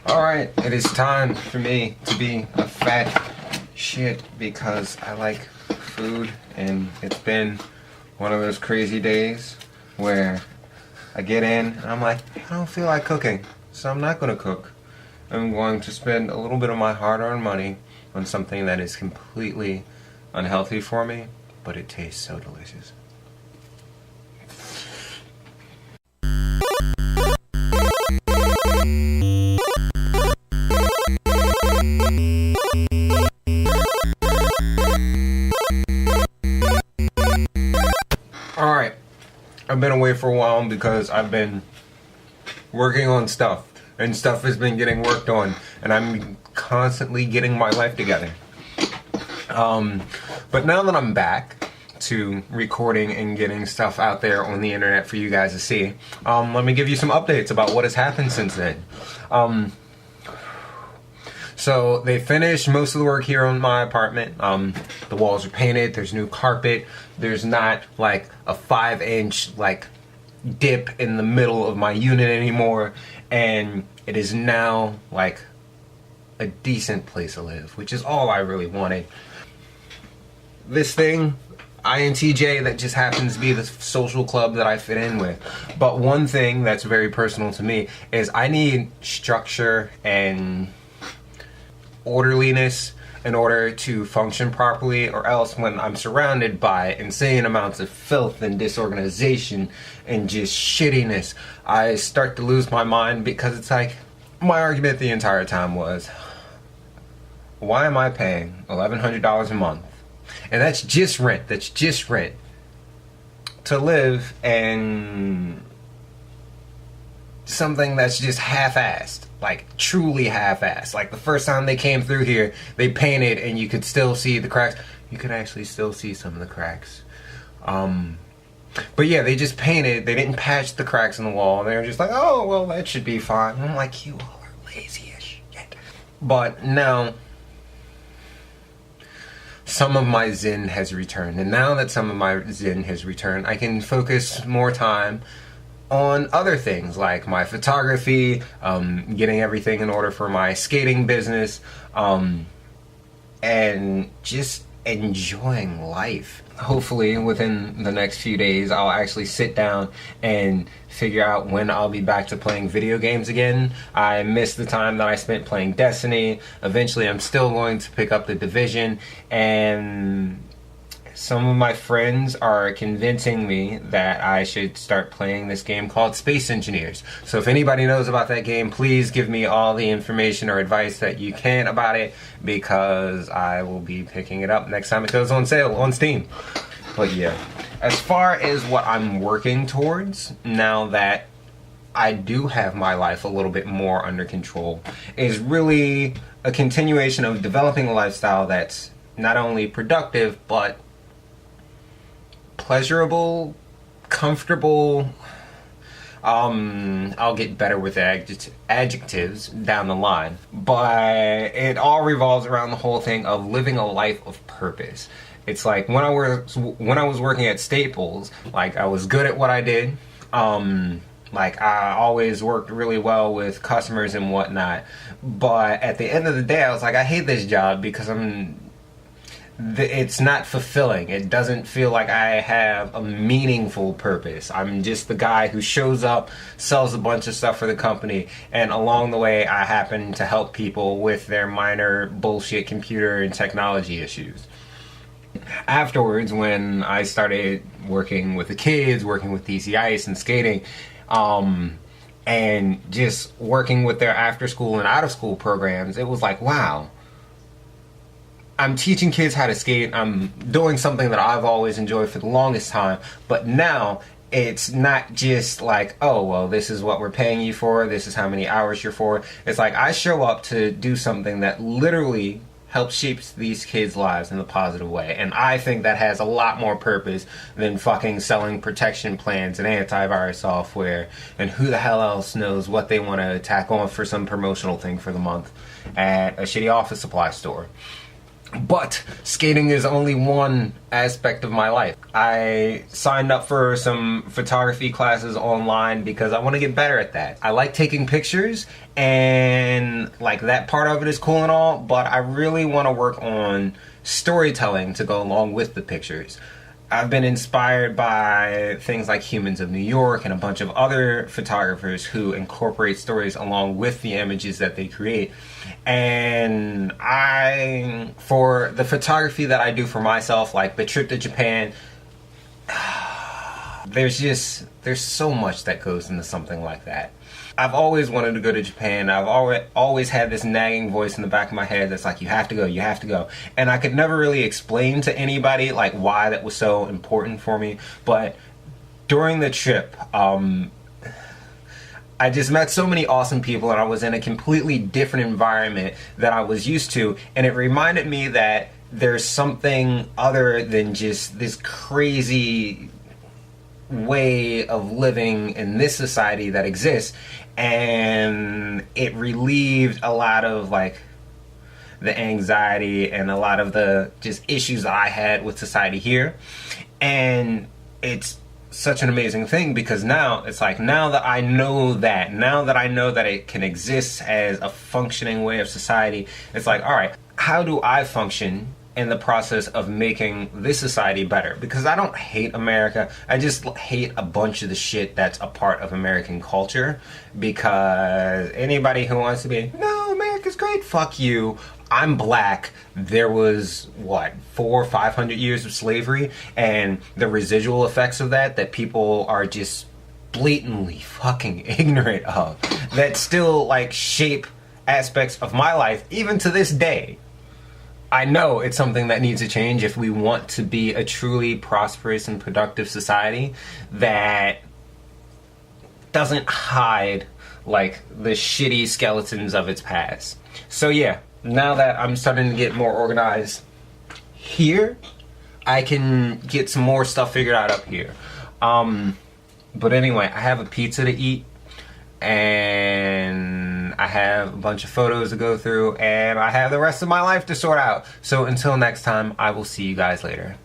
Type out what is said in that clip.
Alright, it is time for me to be a fat shit because I like food, and it's been one of those crazy days where I get in and I'm like, I don't feel like cooking, so I'm not going to cook. I'm going to spend a little bit of my hard-earned money on something that is completely unhealthy for me, but it tastes so delicious. Alright, I've been away for a while because I've been working on stuff, and stuff has been getting worked on, and I'm constantly getting my life together. But now that I'm back to recording and getting stuff out there on the internet for you guys to see, let me give you some updates about what has happened since then. So they finished most of the work here on my apartment. The walls are painted, there's new carpet, there's not like a 5-inch like dip in the middle of my unit anymore, and it is now like a decent place to live, which is all I really wanted. This thing, INTJ, that just happens to be the social club that I fit in with. But one thing that's very personal to me is I need structure and orderliness in order to function properly, or else when I'm surrounded by insane amounts of filth and disorganization and just shittiness, I start to lose my mind, because it's like, my argument the entire time was, why am I paying $1,100 a month? And that's just rent, to live in something that's just half-assed, like truly half-assed. Like the first time they came through here, they painted and you could still see the cracks. You could actually still see some of the cracks. But yeah, they just painted, they didn't patch the cracks in the wall. They were just like, oh, well, that should be fine. And I'm like, you all are lazy as shit. But now, some of my zen has returned. And now that some of my zen has returned, I can focus more time on other things like my photography, getting everything in order for my skating business, and just enjoying life. Hopefully within the next few days I'll actually sit down and figure out when I'll be back to playing video games again. I missed the time that I spent playing Destiny. Eventually I'm still going to pick up The Division, and some of my friends are convincing me that I should start playing this game called Space Engineers. So if anybody knows about that game, please give me all the information or advice that you can about it, because I will be picking it up next time it goes on sale on Steam. But yeah, as far as what I'm working towards, now that I do have my life a little bit more under control, is really a continuation of developing a lifestyle that's not only productive, but pleasurable, comfortable. I'll get better with adjectives down the line, but it all revolves around the whole thing of living a life of purpose. It's like when I was working at Staples, like I was good at what I did. Like I always worked really well with customers and whatnot, but at the end of the day, I was like, I hate this job because it's not fulfilling. It doesn't feel like I have a meaningful purpose. I'm just the guy who shows up, sells a bunch of stuff for the company, and along the way I happen to help people with their minor bullshit computer and technology issues. Afterwards, when I started working with the kids, working with DC Ice and skating, and just working with their after school and out of school programs, it was like, wow, I'm teaching kids how to skate. I'm doing something that I've always enjoyed for the longest time, but now it's not just like, oh, well, this is what we're paying you for, this is how many hours you're for. It's like I show up to do something that literally helps shape these kids' lives in a positive way, and I think that has a lot more purpose than fucking selling protection plans and antivirus software, and who the hell else knows what they want to tack on for some promotional thing for the month at a shitty office supply store. But skating is only one aspect of my life. I signed up for some photography classes online because I want to get better at that. I like taking pictures, and like that part of it is cool and all, but I really want to work on storytelling to go along with the pictures. I've been inspired by things like Humans of New York and a bunch of other photographers who incorporate stories along with the images that they create. And for the photography that I do for myself, like the trip to Japan, there's so much that goes into something like that. I've always wanted to go to Japan. I've always had this nagging voice in the back of my head that's like, you have to go, you have to go. And I could never really explain to anybody like why that was so important for me. But during the trip, I just met so many awesome people, and I was in a completely different environment that I was used to. And it reminded me that there's something other than just this crazy way of living in this society that exists, and it relieved a lot of like the anxiety and a lot of the just issues that I had with society here. And it's such an amazing thing because now it's like, now that I know that it can exist as a functioning way of society, it's like, all right, how do I function in the process of making this society better? Because I don't hate America, I just hate a bunch of the shit that's a part of American culture. Because anybody who wants to be, no, America's great, fuck you. I'm black. There was, what, 400 or 500 years of slavery, and the residual effects of that people are just blatantly fucking ignorant of, that still like shape aspects of my life even to this day. I know it's something that needs to change if we want to be a truly prosperous and productive society that doesn't hide like the shitty skeletons of its past. So yeah, now that I'm starting to get more organized here, I can get some more stuff figured out up here. But anyway, I have a pizza to eat, and I have a bunch of photos to go through, and I have the rest of my life to sort out. So until next time, I will see you guys later.